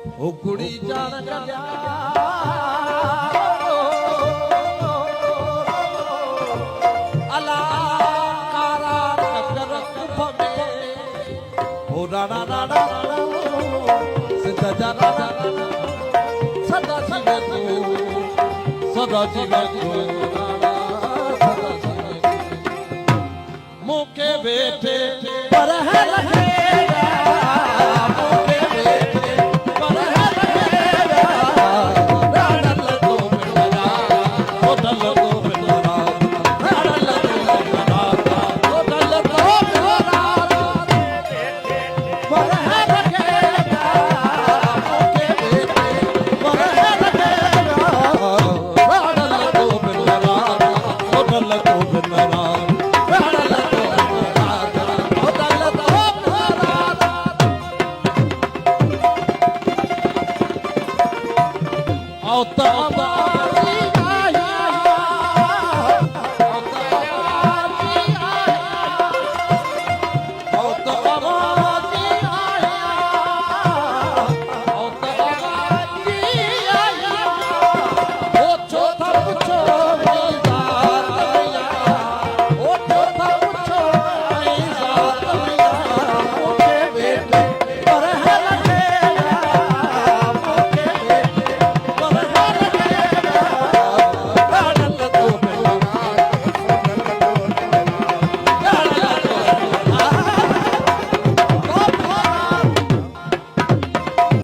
ओ कुड़ी जान गया अला कारा कर भवे ओ राणा राणा सिद्ध जाना सदा शिव सदा शिव मुके बेटे पर है लगेगा मुके बेटे पर है लगेगा राडल तो बिलरा होटल तो बिलरा राडल तो बिलरा होटल तो बिलरा पर है लगेगा मुके बेटे पर है लगेगा राडल तो बिलरा होटल तो बिलरा Alta